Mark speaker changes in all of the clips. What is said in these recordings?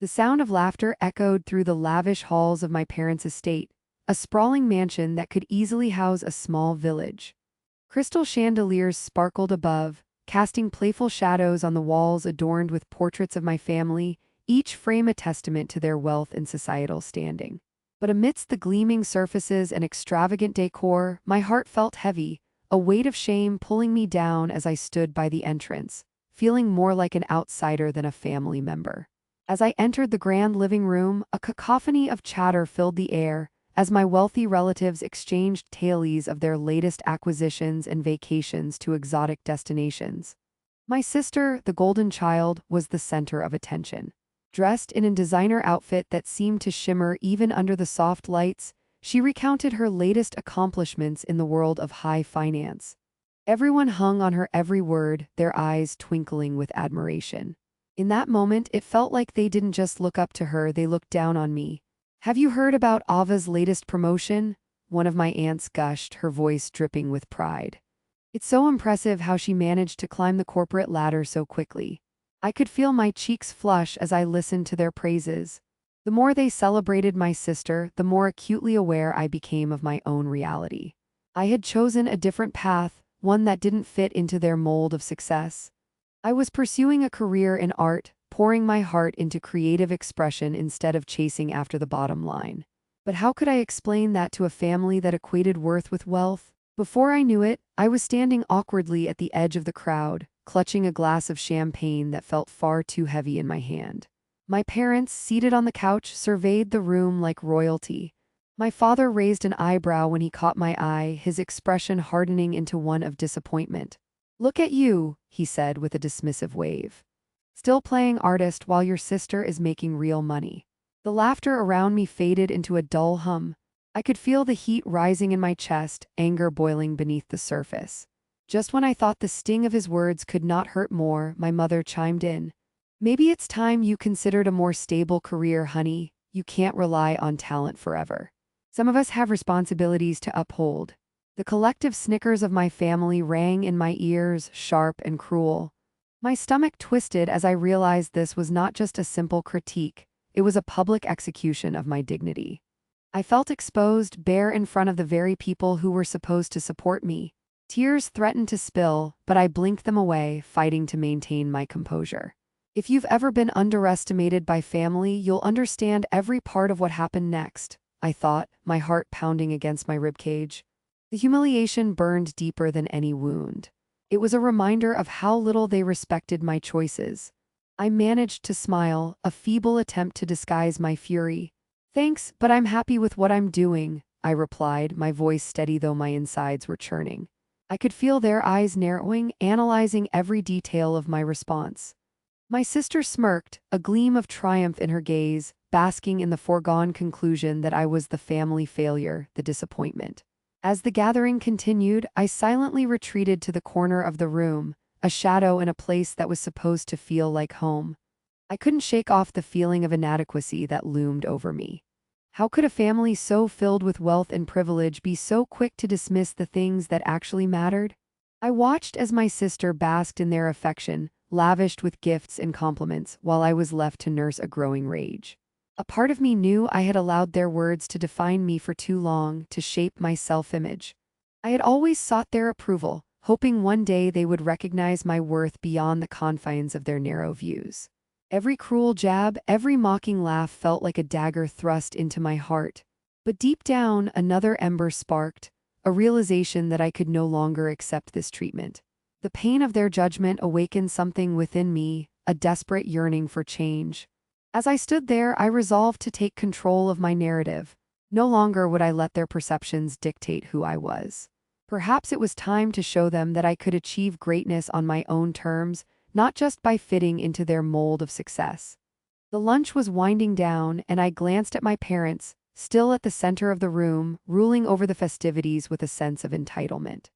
Speaker 1: The sound of laughter echoed through the lavish halls of my parents' estate, a sprawling mansion that could easily house a small village. Crystal chandeliers sparkled above, casting playful shadows on the walls adorned with portraits of my family, each frame a testament to their wealth and societal standing. But amidst the gleaming surfaces and extravagant decor, my heart felt heavy, a weight of shame pulling me down as I stood by the entrance, feeling more like an outsider than a family member. As I entered the grand living room, a cacophony of chatter filled the air, as my wealthy relatives exchanged tales of their latest acquisitions and vacations to exotic destinations. My sister, the golden child, was the center of attention. Dressed in a designer outfit that seemed to shimmer even under the soft lights, she recounted her latest accomplishments in the world of high finance. Everyone hung on her every word, their eyes twinkling with admiration. In that moment, it felt like they didn't just look up to her, they looked down on me. "Have you heard about Ava's latest promotion?" One of my aunts gushed, her voice dripping with pride. "It's so impressive how she managed to climb the corporate ladder so quickly." I could feel my cheeks flush as I listened to their praises. The more they celebrated my sister, the more acutely aware I became of my own reality. I had chosen a different path, one that didn't fit into their mold of success. I was pursuing a career in art, pouring my heart into creative expression instead of chasing after the bottom line. But how could I explain that to a family that equated worth with wealth? Before I knew it, I was standing awkwardly at the edge of the crowd, clutching a glass of champagne that felt far too heavy in my hand. My parents, seated on the couch, surveyed the room like royalty. My father raised an eyebrow when he caught my eye, his expression hardening into one of disappointment. "Look at you," he said with a dismissive wave. "Still playing artist while your sister is making real money." The laughter around me faded into a dull hum. I could feel the heat rising in my chest, anger boiling beneath the surface. Just when I thought the sting of his words could not hurt more, my mother chimed in. "Maybe it's time you considered a more stable career, honey. You can't rely on talent forever. Some of us have responsibilities to uphold." The collective snickers of my family rang in my ears, sharp and cruel. My stomach twisted as I realized this was not just a simple critique, it was a public execution of my dignity. I felt exposed, bare in front of the very people who were supposed to support me. Tears threatened to spill, but I blinked them away, fighting to maintain my composure. If you've ever been underestimated by family, you'll understand every part of what happened next, I thought, my heart pounding against my ribcage. The humiliation burned deeper than any wound. It was a reminder of how little they respected my choices. I managed to smile, a feeble attempt to disguise my fury. "Thanks, but I'm happy with what I'm doing," I replied, my voice steady though my insides were churning. I could feel their eyes narrowing, analyzing every detail of my response. My sister smirked, a gleam of triumph in her gaze, basking in the foregone conclusion that I was the family failure, the disappointment. As the gathering continued, I silently retreated to the corner of the room, a shadow in a place that was supposed to feel like home. I couldn't shake off the feeling of inadequacy that loomed over me. How could a family so filled with wealth and privilege be so quick to dismiss the things that actually mattered? I watched as my sister basked in their affection, lavished with gifts and compliments, while I was left to nurse a growing rage. A part of me knew I had allowed their words to define me for too long, to shape my self-image. I had always sought their approval, hoping one day they would recognize my worth beyond the confines of their narrow views. Every cruel jab, every mocking laugh felt like a dagger thrust into my heart. But deep down, another ember sparked, a realization that I could no longer accept this treatment. The pain of their judgment awakened something within me, a desperate yearning for change. As I stood there, I resolved to take control of my narrative. No longer would I let their perceptions dictate who I was. Perhaps it was time to show them that I could achieve greatness on my own terms, not just by fitting into their mold of success. The lunch was winding down, and I glanced at my parents, still at the center of the room, ruling over the festivities with a sense of entitlement.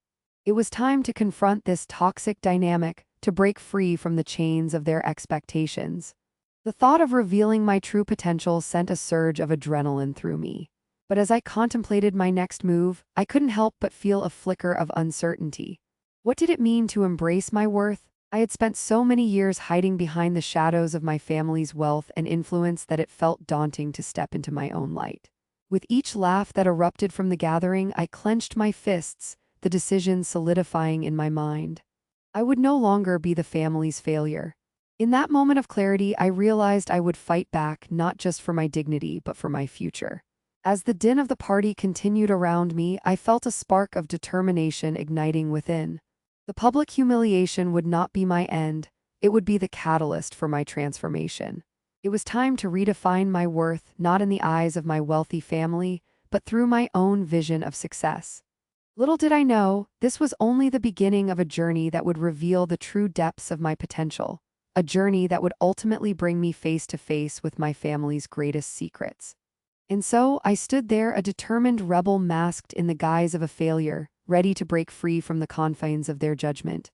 Speaker 1: It was time to confront this toxic dynamic, to break free from the chains of their expectations. The thought of revealing my true potential sent a surge of adrenaline through me. But as I contemplated my next move, I couldn't help but feel a flicker of uncertainty. What did it mean to embrace my worth? I had spent so many years hiding behind the shadows of my family's wealth and influence that it felt daunting to step into my own light. With each laugh that erupted from the gathering, I clenched my fists, the decision solidifying in my mind. I would no longer be the family's failure. In that moment of clarity, I realized I would fight back not just for my dignity, but for my future. As the din of the party continued around me, I felt a spark of determination igniting within. The public humiliation would not be my end, it would be the catalyst for my transformation. It was time to redefine my worth, not in the eyes of my wealthy family, but through my own vision of success. Little did I know, this was only the beginning of a journey that would reveal the true depths of my potential, a journey that would ultimately bring me face to face with my family's greatest secrets. And so I stood there, a determined rebel masked in the guise of a failure, ready to break free from the confines of their judgment.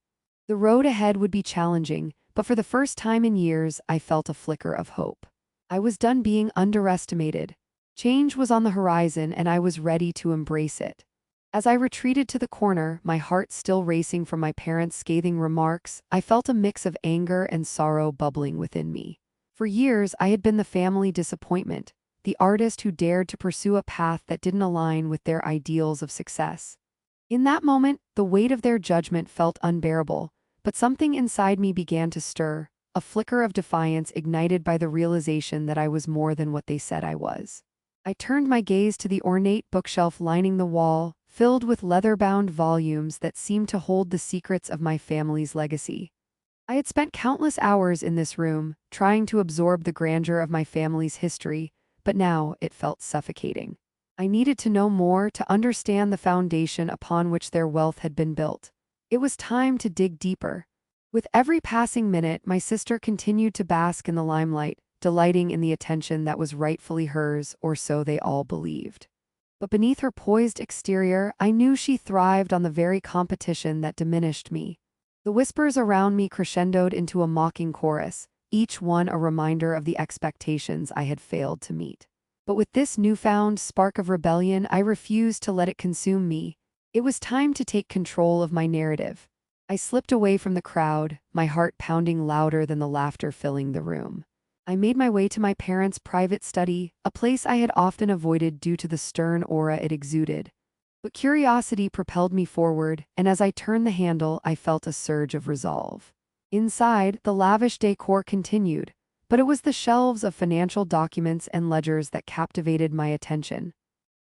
Speaker 1: The road ahead would be challenging, but for the first time in years, I felt a flicker of hope. I was done being underestimated. Change was on the horizon, and I was ready to embrace it. As I retreated to the corner, my heart still racing from my parents' scathing remarks, I felt a mix of anger and sorrow bubbling within me. For years, I had been the family disappointment, the artist who dared to pursue a path that didn't align with their ideals of success. In that moment, the weight of their judgment felt unbearable, but something inside me began to stir, a flicker of defiance ignited by the realization that I was more than what they said I was. I turned my gaze to the ornate bookshelf lining the wall, filled with leather-bound volumes that seemed to hold the secrets of my family's legacy. I had spent countless hours in this room, trying to absorb the grandeur of my family's history, but now it felt suffocating. I needed to know more to understand the foundation upon which their wealth had been built. It was time to dig deeper. With every passing minute, my sister continued to bask in the limelight, delighting in the attention that was rightfully hers, or so they all believed. But beneath her poised exterior, I knew she thrived on the very competition that diminished me. The whispers around me crescendoed into a mocking chorus, each one a reminder of the expectations I had failed to meet. But with this newfound spark of rebellion, I refused to let it consume me. It was time to take control of my narrative. I slipped away from the crowd, my heart pounding louder than the laughter filling the room. I made my way to my parents' private study, a place I had often avoided due to the stern aura it exuded. But curiosity propelled me forward, and as I turned the handle, I felt a surge of resolve. Inside, the lavish decor continued, but it was the shelves of financial documents and ledgers that captivated my attention.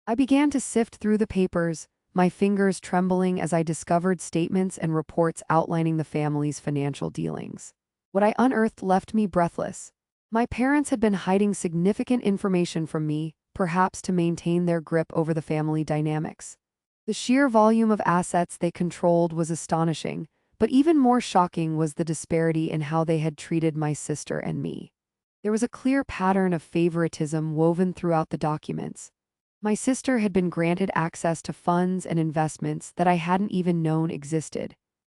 Speaker 1: I began to sift through the papers, my fingers trembling as I discovered statements and reports outlining the family's financial dealings. What I unearthed left me breathless. My parents had been hiding significant information from me, perhaps to maintain their grip over the family dynamics. The sheer volume of assets they controlled was astonishing, but even more shocking was the disparity in how they had treated my sister and me. There was a clear pattern of favoritism woven throughout the documents. My sister had been granted access to funds and investments that I hadn't even known existed.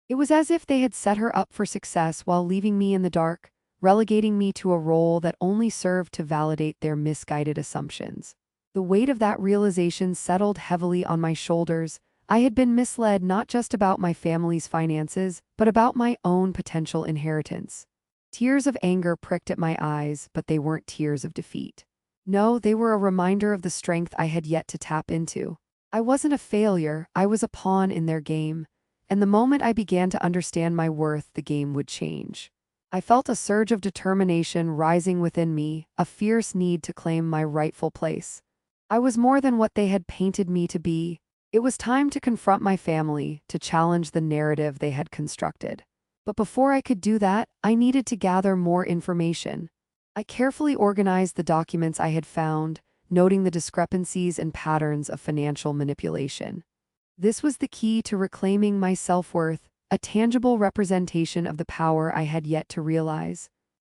Speaker 1: It was as if they had set her up for success while leaving me in the dark, relegating me to a role that only served to validate their misguided assumptions. The weight of that realization settled heavily on my shoulders. I had been misled not just about my family's finances, but about my own potential inheritance. Tears of anger pricked at my eyes, but they weren't tears of defeat. No, they were a reminder of the strength I had yet to tap into. I wasn't a failure, I was a pawn in their game. And the moment I began to understand my worth, the game would change. I felt a surge of determination rising within me, a fierce need to claim my rightful place. I was more than what they had painted me to be. It was time to confront my family, to challenge the narrative they had constructed. But before I could do that, I needed to gather more information. I carefully organized the documents I had found, noting the discrepancies and patterns of financial manipulation. This was the key to reclaiming my self-worth, a tangible representation of the power I had yet to realize.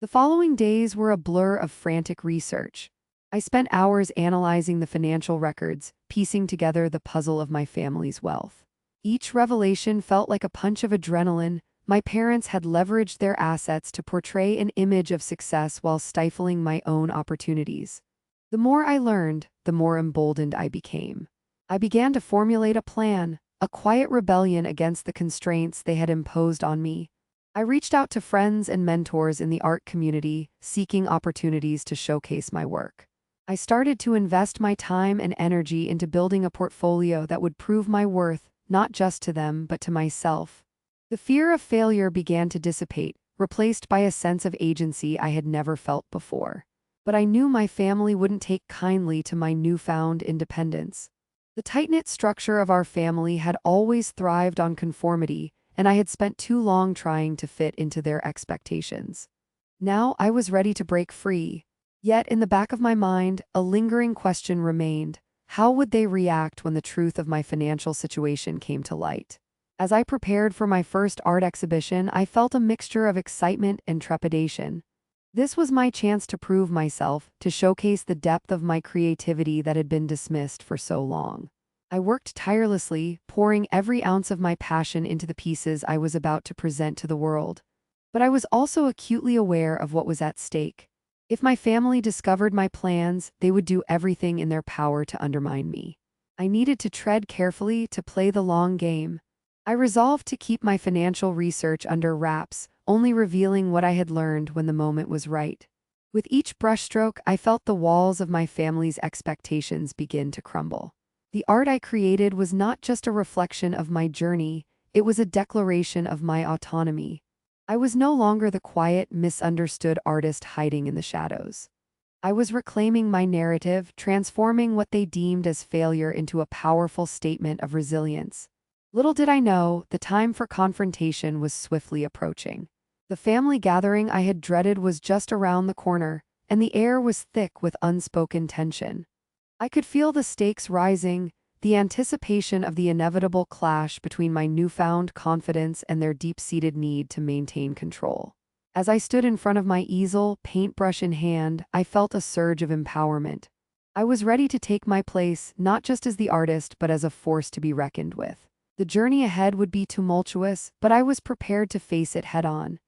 Speaker 1: The following days were a blur of frantic research. I spent hours analyzing the financial records, piecing together the puzzle of my family's wealth. Each revelation felt like a punch of adrenaline. My parents had leveraged their assets to portray an image of success while stifling my own opportunities. The more I learned, the more emboldened I became. I began to formulate a plan, a quiet rebellion against the constraints they had imposed on me. I reached out to friends and mentors in the art community, seeking opportunities to showcase my work. I started to invest my time and energy into building a portfolio that would prove my worth, not just to them, but to myself. The fear of failure began to dissipate, replaced by a sense of agency I had never felt before. But I knew my family wouldn't take kindly to my newfound independence. The tight-knit structure of our family had always thrived on conformity, and I had spent too long trying to fit into their expectations. Now I was ready to break free. Yet in the back of my mind, a lingering question remained: how would they react when the truth of my financial situation came to light? As I prepared for my first art exhibition, I felt a mixture of excitement and trepidation. This was my chance to prove myself, to showcase the depth of my creativity that had been dismissed for so long. I worked tirelessly, pouring every ounce of my passion into the pieces I was about to present to the world. But I was also acutely aware of what was at stake. If my family discovered my plans, they would do everything in their power to undermine me. I needed to tread carefully, to play the long game. I resolved to keep my financial research under wraps, only revealing what I had learned when the moment was right. With each brushstroke, I felt the walls of my family's expectations begin to crumble. The art I created was not just a reflection of my journey, it was a declaration of my autonomy. I was no longer the quiet, misunderstood artist hiding in the shadows. I was reclaiming my narrative, transforming what they deemed as failure into a powerful statement of resilience. Little did I know, the time for confrontation was swiftly approaching. The family gathering I had dreaded was just around the corner, and the air was thick with unspoken tension. I could feel the stakes rising, the anticipation of the inevitable clash between my newfound confidence and their deep-seated need to maintain control. As I stood in front of my easel, paintbrush in hand, I felt a surge of empowerment. I was ready to take my place, not just as the artist, but as a force to be reckoned with. The journey ahead would be tumultuous, but I was prepared to face it head-on.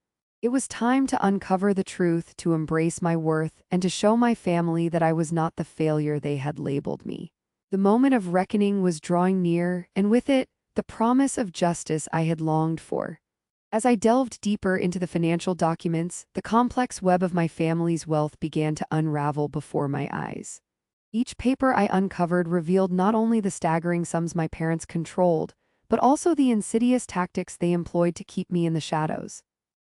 Speaker 1: It was time to uncover the truth, to embrace my worth, and to show my family that I was not the failure they had labeled me. The moment of reckoning was drawing near, and with it, the promise of justice I had longed for. As I delved deeper into the financial documents, the complex web of my family's wealth began to unravel before my eyes. Each paper I uncovered revealed not only the staggering sums my parents controlled, but also the insidious tactics they employed to keep me in the shadows.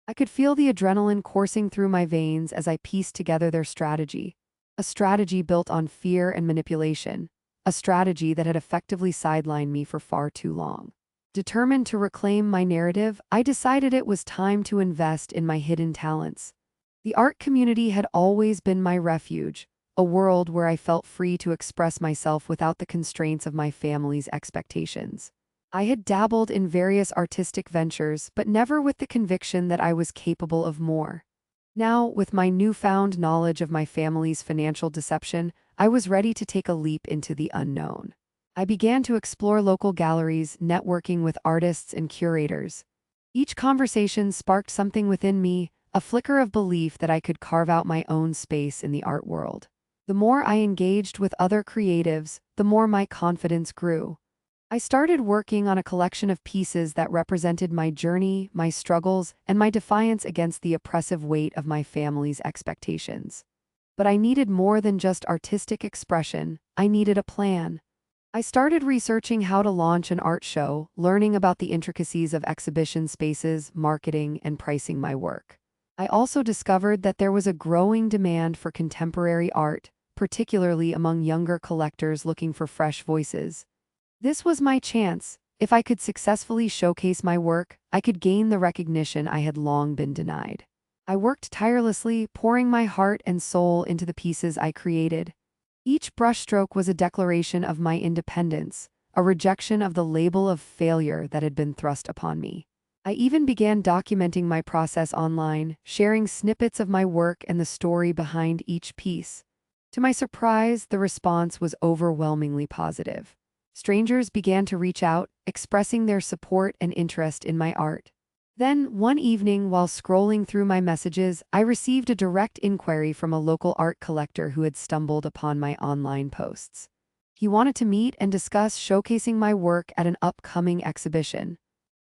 Speaker 1: I could feel the adrenaline coursing through my veins as I pieced together their strategy. A strategy built on fear and manipulation. A strategy that had effectively sidelined me for far too long. Determined to reclaim my narrative, I decided it was time to invest in my hidden talents. The art community had always been my refuge, a world where I felt free to express myself without the constraints of my family's expectations. I had dabbled in various artistic ventures, but never with the conviction that I was capable of more. Now, with my newfound knowledge of my family's financial deception, I was ready to take a leap into the unknown. I began to explore local galleries, networking with artists and curators. Each conversation sparked something within me, a flicker of belief that I could carve out my own space in the art world. The more I engaged with other creatives, the more my confidence grew. I started working on a collection of pieces that represented my journey, my struggles, and my defiance against the oppressive weight of my family's expectations. But I needed more than just artistic expression, I needed a plan. I started researching how to launch an art show, learning about the intricacies of exhibition spaces, marketing, and pricing my work. I also discovered that there was a growing demand for contemporary art, particularly among younger collectors looking for fresh voices. This was my chance. If I could successfully showcase my work, I could gain the recognition I had long been denied. I worked tirelessly, pouring my heart and soul into the pieces I created. Each brushstroke was a declaration of my independence, a rejection of the label of failure that had been thrust upon me. I even began documenting my process online, sharing snippets of my work and the story behind each piece. To my surprise, the response was overwhelmingly positive. Strangers began to reach out, expressing their support and interest in my art. Then, one evening while scrolling through my messages, I received a direct inquiry from a local art collector who had stumbled upon my online posts. He wanted to meet and discuss showcasing my work at an upcoming exhibition.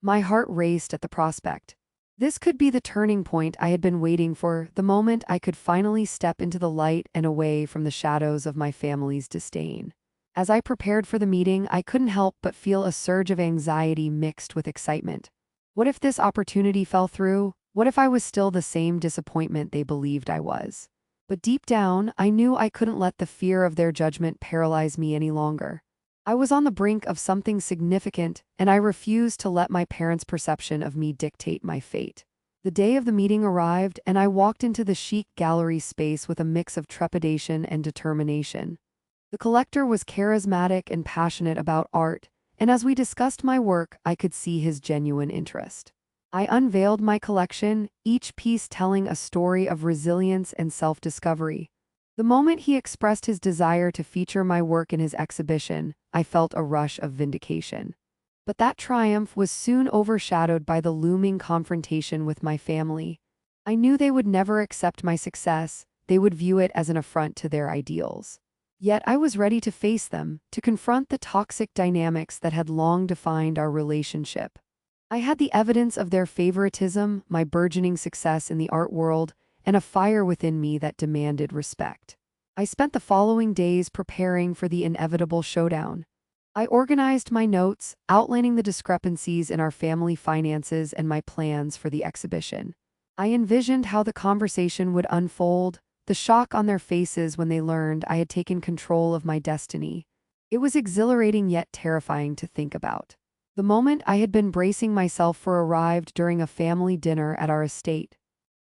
Speaker 1: My heart raced at the prospect. This could be the turning point I had been waiting for, the moment I could finally step into the light and away from the shadows of my family's disdain. As I prepared for the meeting, I couldn't help but feel a surge of anxiety mixed with excitement. What if this opportunity fell through? What if I was still the same disappointment they believed I was? But deep down, I knew I couldn't let the fear of their judgment paralyze me any longer. I was on the brink of something significant, and I refused to let my parents' perception of me dictate my fate. The day of the meeting arrived, and I walked into the chic gallery space with a mix of trepidation and determination. The collector was charismatic and passionate about art, and as we discussed my work, I could see his genuine interest. I unveiled my collection, each piece telling a story of resilience and self-discovery. The moment he expressed his desire to feature my work in his exhibition, I felt a rush of vindication. But that triumph was soon overshadowed by the looming confrontation with my family. I knew they would never accept my success, they would view it as an affront to their ideals. Yet I was ready to face them, to confront the toxic dynamics that had long defined our relationship. I had the evidence of their favoritism, my burgeoning success in the art world, and a fire within me that demanded respect. I spent the following days preparing for the inevitable showdown. I organized my notes, outlining the discrepancies in our family finances and my plans for the exhibition. I envisioned how the conversation would unfold, the shock on their faces when they learned I had taken control of my destiny. It was exhilarating yet terrifying to think about. The moment I had been bracing myself for arrived during a family dinner at our estate.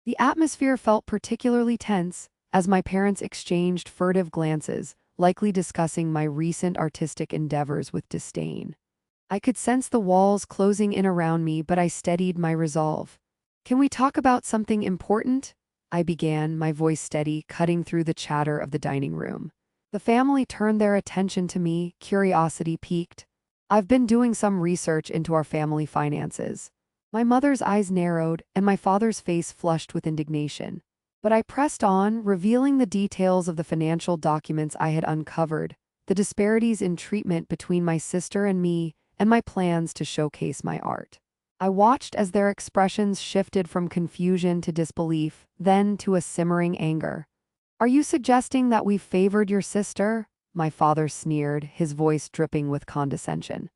Speaker 1: The atmosphere felt particularly tense, as my parents exchanged furtive glances, likely discussing my recent artistic endeavors with disdain. I could sense the walls closing in around me, but I steadied my resolve. "Can we talk about something important?" I began, my voice steady, cutting through the chatter of the dining room. The family turned their attention to me, curiosity piqued. "I've been doing some research into our family finances." My mother's eyes narrowed, and my father's face flushed with indignation. But I pressed on, revealing the details of the financial documents I had uncovered, the disparities in treatment between my sister and me, and my plans to showcase my art. I watched as their expressions shifted from confusion to disbelief, then to a simmering anger. "Are you suggesting that we favored your sister?" My father sneered, his voice dripping with condescension.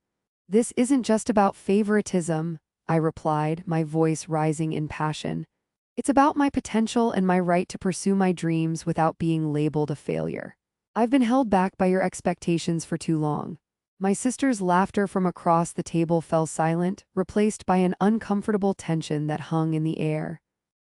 Speaker 1: "This isn't just about favoritism," I replied, my voice rising in passion. "It's about my potential and my right to pursue my dreams without being labeled a failure. I've been held back by your expectations for too long." My sister's laughter from across the table fell silent, replaced by an uncomfortable tension that hung in the air.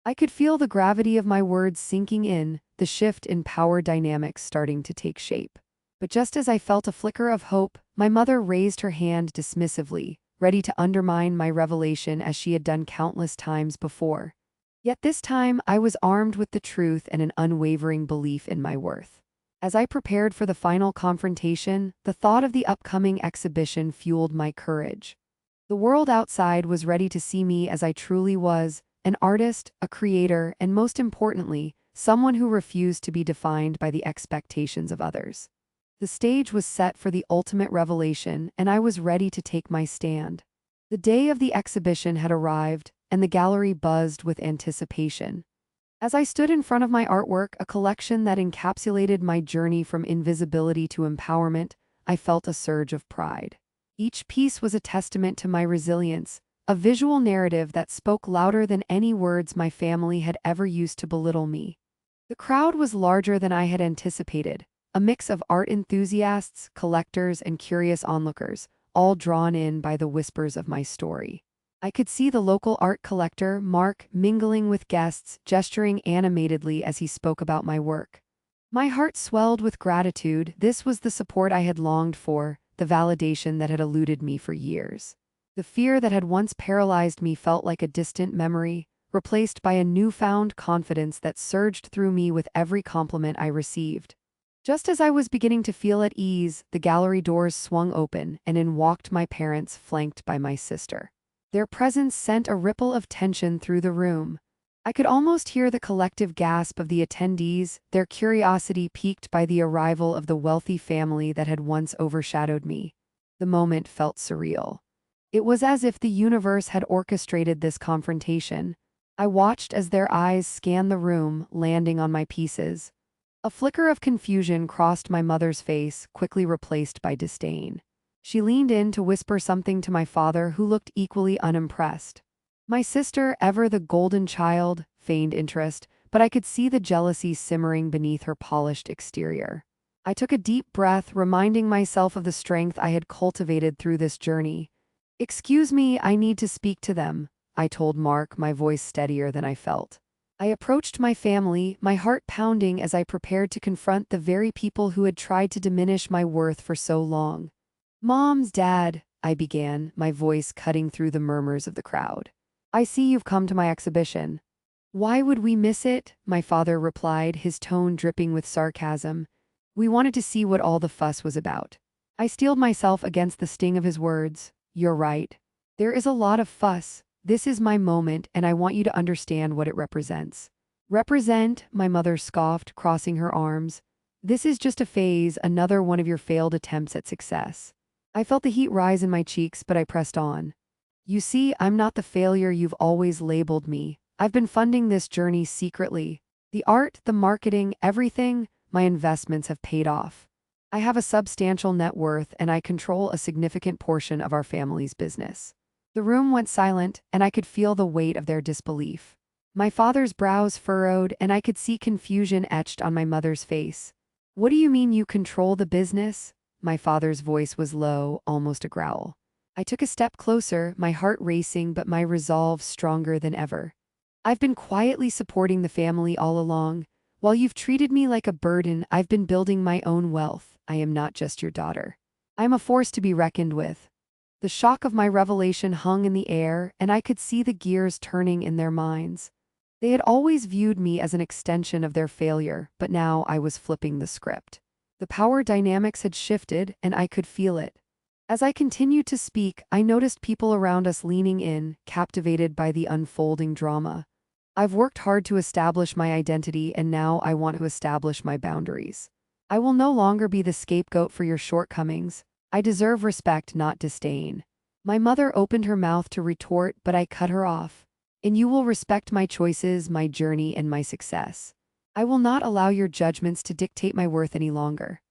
Speaker 1: I could feel the gravity of my words sinking in, the shift in power dynamics starting to take shape. But just as I felt a flicker of hope, my mother raised her hand dismissively, ready to undermine my revelation as she had done countless times before. Yet this time I was armed with the truth and an unwavering belief in my worth. As I prepared for the final confrontation, the thought of the upcoming exhibition fueled my courage. The world outside was ready to see me as I truly was, an artist, a creator, and most importantly, someone who refused to be defined by the expectations of others. The stage was set for the ultimate revelation, and I was ready to take my stand. The day of the exhibition had arrived, and the gallery buzzed with anticipation. As I stood in front of my artwork, a collection that encapsulated my journey from invisibility to empowerment, I felt a surge of pride. Each piece was a testament to my resilience, a visual narrative that spoke louder than any words my family had ever used to belittle me. The crowd was larger than I had anticipated, a mix of art enthusiasts, collectors, and curious onlookers, all drawn in by the whispers of my story. I could see the local art collector, Mark, mingling with guests, gesturing animatedly as he spoke about my work. My heart swelled with gratitude. This was the support I had longed for, the validation that had eluded me for years. The fear that had once paralyzed me felt like a distant memory, replaced by a newfound confidence that surged through me with every compliment I received. Just as I was beginning to feel at ease, the gallery doors swung open, and in walked my parents, flanked by my sister. Their presence sent a ripple of tension through the room. I could almost hear the collective gasp of the attendees, their curiosity piqued by the arrival of the wealthy family that had once overshadowed me. The moment felt surreal. It was as if the universe had orchestrated this confrontation. I watched as their eyes scanned the room, landing on my pieces. A flicker of confusion crossed my mother's face, quickly replaced by disdain. She leaned in to whisper something to my father, who looked equally unimpressed. My sister, ever the golden child, feigned interest, but I could see the jealousy simmering beneath her polished exterior. I took a deep breath, reminding myself of the strength I had cultivated through this journey. "Excuse me, I need to speak to them," I told Mark, my voice steadier than I felt. I approached my family, my heart pounding as I prepared to confront the very people who had tried to diminish my worth for so long. "Moms, Dad," I began, my voice cutting through the murmurs of the crowd. "I see you've come to my exhibition." "Why would we miss it?" my father replied, his tone dripping with sarcasm. "We wanted to see what all the fuss was about." I steeled myself against the sting of his words. "You're right. There is a lot of fuss. This is my moment, and I want you to understand what it represents." "Represent?" my mother scoffed, crossing her arms. "This is just a phase, another one of your failed attempts at success." I felt the heat rise in my cheeks, but I pressed on. "You see, I'm not the failure you've always labeled me. I've been funding this journey secretly. The art, the marketing, everything, my investments have paid off. I have a substantial net worth, and I control a significant portion of our family's business." The room went silent, and I could feel the weight of their disbelief. My father's brows furrowed, and I could see confusion etched on my mother's face. "What do you mean you control the business?" My father's voice was low, almost a growl. I took a step closer, my heart racing but my resolve stronger than ever. "I've been quietly supporting the family all along. While you've treated me like a burden, I've been building my own wealth. I am not just your daughter. I am a force to be reckoned with." The shock of my revelation hung in the air, and I could see the gears turning in their minds. They had always viewed me as an extension of their failure, but now I was flipping the script. The power dynamics had shifted, and I could feel it. As I continued to speak, I noticed people around us leaning in, captivated by the unfolding drama. "I've worked hard to establish my identity, and now I want to establish my boundaries. I will no longer be the scapegoat for your shortcomings. I deserve respect, not disdain." My mother opened her mouth to retort, but I cut her off. "And you will respect my choices, my journey, and my success. I will not allow your judgments to dictate my worth any longer."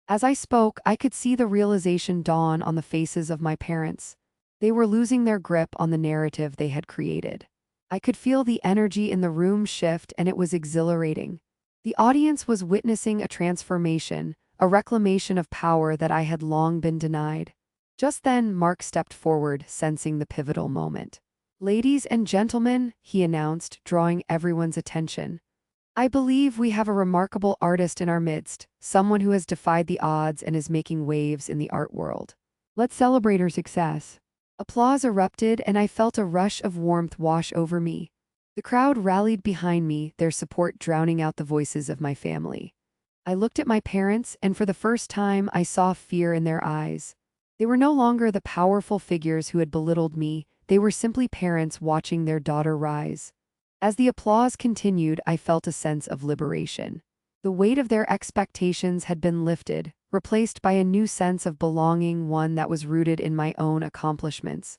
Speaker 1: As I spoke, I could see the realization dawn on the faces of my parents. They were losing their grip on the narrative they had created. I could feel the energy in the room shift, and it was exhilarating. The audience was witnessing a transformation, a reclamation of power that I had long been denied. Just then, Mark stepped forward, sensing the pivotal moment. "Ladies and gentlemen," he announced, drawing everyone's attention. "I believe we have a remarkable artist in our midst, someone who has defied the odds and is making waves in the art world. Let's celebrate her success." Applause erupted, and I felt a rush of warmth wash over me. The crowd rallied behind me, their support drowning out the voices of my family. I looked at my parents, and for the first time, I saw fear in their eyes. They were no longer the powerful figures who had belittled me, they were simply parents watching their daughter rise. As the applause continued, I felt a sense of liberation. The weight of their expectations had been lifted, replaced by a new sense of belonging, one that was rooted in my own accomplishments.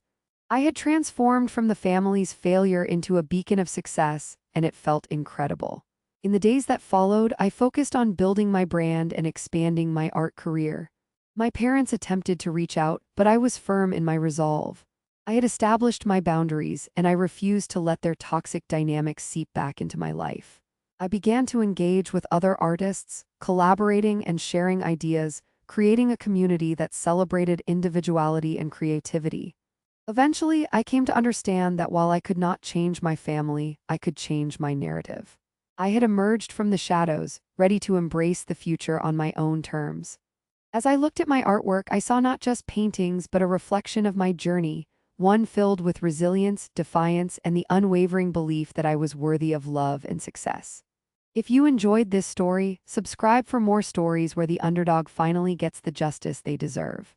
Speaker 1: I had transformed from the family's failure into a beacon of success, and it felt incredible. In the days that followed, I focused on building my brand and expanding my art career. My parents attempted to reach out, but I was firm in my resolve. I had established my boundaries, and I refused to let their toxic dynamics seep back into my life. I began to engage with other artists, collaborating and sharing ideas, creating a community that celebrated individuality and creativity. Eventually, I came to understand that while I could not change my family, I could change my narrative. I had emerged from the shadows, ready to embrace the future on my own terms. As I looked at my artwork, I saw not just paintings but a reflection of my journey, one filled with resilience, defiance, and the unwavering belief that I was worthy of love and success. If you enjoyed this story, subscribe for more stories where the underdog finally gets the justice they deserve.